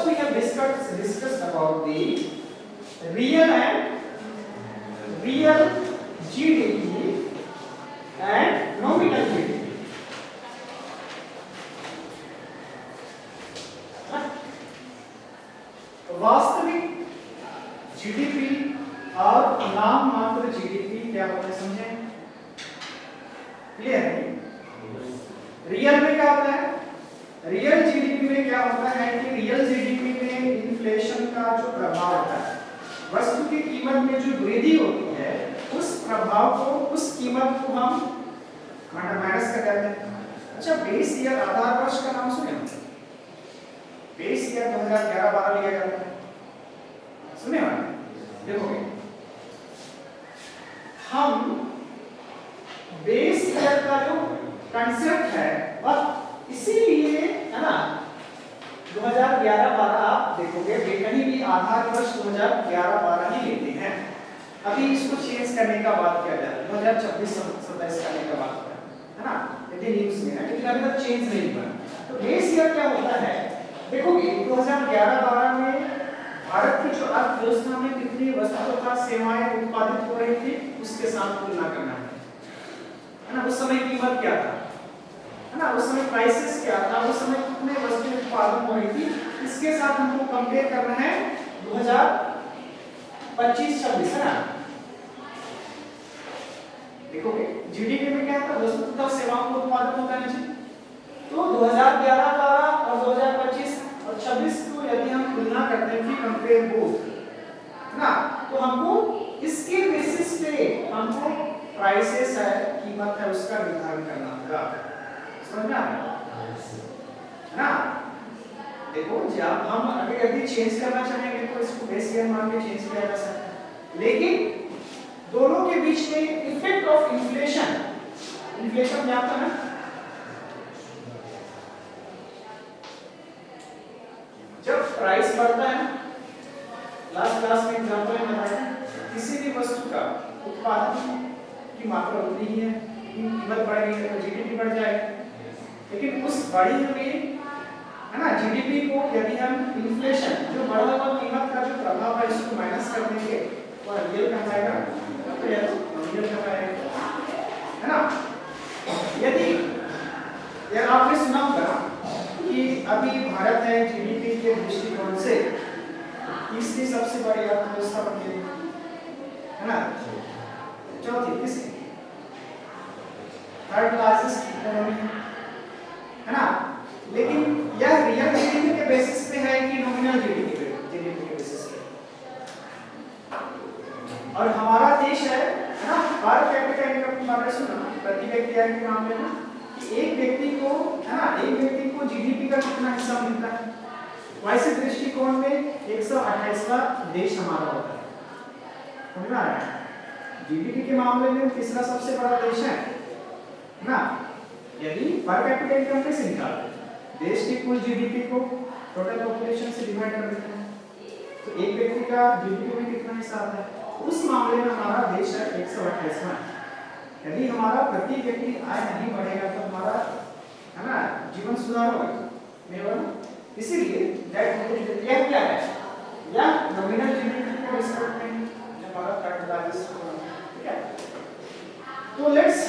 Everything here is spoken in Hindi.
we have discussed about the real GDP and nominal GDP. वास्तविक जीडीपी और नाम मात्र जीडीपी क्या होता है समझे? क्लियर है? रियल में क्या होता है? रियल जीडीपी में क्या होता है कि रियल जीडीपी में इन्फ्लेशन का जो प्रभाव होता है, वस्तु की कीमत में जो वृद्धि होती है, उस प्रभाव को, उस कीमत को हम माइनस कर देते हैं। अच्छा, बेस ईयर आधार वर्ष का नाम सुने? बेस ईयर 2011-12 लिया जाता है, सुने आपने? देखोगे हम बेस ईयर का जो कंसेप्ट है वह इसीलिए है ना 2011-12 आप देखोगे कहीं भी आधार वर्ष 2011-12 ही लेते हैं। अभी इसको चेंज करने का बात किया जा रहा है 2026-27 करने का बात है ना, यदि न्यूज़ में है, लेकिन अभी तक चेंज नहीं हुआ। तो बेस ईयर क्या होता है? देखोगे 2011-12 में भारत की जो अर्थव्यवस्था में कितनी वस्तु तथा सेवाएं उत्पादित हो रही थी उसके साथ तुलना करना है ना। उस समय कीमत क्या था, है ना, उस समय प्राइसेस क्या था, उस समय कितने वस्तु उत्पादन हो रही थी, इसके साथ हमको कंपेयर करना है 2025-26, है ना। देखोगे जीडीपी में क्या था, वस्तु तथा सेवाओं का उत्पादन होता है। तो 2011-12 और 2025 और 26 को यदि हम तुलना करते हैं कि कंपेयर बोथ, है ना, तो हमको इसके बेसिस पे हमको प्राइसेस है, कीमत है, उसका निर्धारण करना होगा। समझ में आ रहा है ना? देखो जब हम अगर यदि चेंज करना चाहेंगे तो इसको बेस ईयर मान के चेंज किया जा सकता है, लेकिन दोनों के बीच में इफेक्ट ऑफ इन्फ्लेशन, इन्फ्लेशन क्या होता है? जब प्राइस बढ़ता है, लास्ट क्लास में एग्जांपल में बताया किसी भी वस्तु का उत्पादन की मात्रा उतनी ही है, कीमत बढ़ गई है तो जीडीपी बढ़ जाएगी। लेकिन उस बढ़ी हुई, है ना, जीडीपी को यदि हम इन्फ्लेशन, जो बढ़ा हुआ कीमत का जो प्रभाव है, इसको माइनस कर देंगे तो रियल कहलाएगा, तो यह रियल कहलाएगा, है ना। यदि यार आपने सुना होगा कि अभी भारत है जीडीपी के दृष्टिकोण से तीसरी सबसे बड़ी अर्थव्यवस्था बन गई, है ना, चौथी, किसकी? थर्ड लार्जेस्ट इकोनॉमी, है ना। लेकिन यह रियल जीडीपी के बेसिस पे है कि नॉमिनल जीडीपी के बेसिस पे? और हमारा देश है ना, पर कैपिटा इनकम के बारे में सुना, प्रति व्यक्ति आय के मामले में कि एक व्यक्ति को, है ना, एक व्यक्ति को जीडीपी का कितना हिस्सा मिलता है? वैसे दृष्टिकोण में 128वां देश हमारा होता है, समझ में आ रहा है? जीडीपी के मामले में तीसरा सबसे बड़ा देश है ना। यदि पर कैपिटा इनकम कैसे निकालते हैं? देश की कुल जीडीपी को टोटल पॉपुलेशन से डिवाइड कर देते हैं, तो एक व्यक्ति का जीडीपी में कितना हिस्सा आता है? उस मामले में हमारा देश है 128वां। यदि हमारा प्रति व्यक्ति आय नहीं बढ़ेगा तो हमारा, है ना, जीवन सुधार होगा नहीं होगा? इसीलिए यह क्या है, यह नॉमिनल जीडीपी को रिस्पेक्ट में जो हमारा थर्ड लार्जेस्ट, ठीक है। तो लेट्स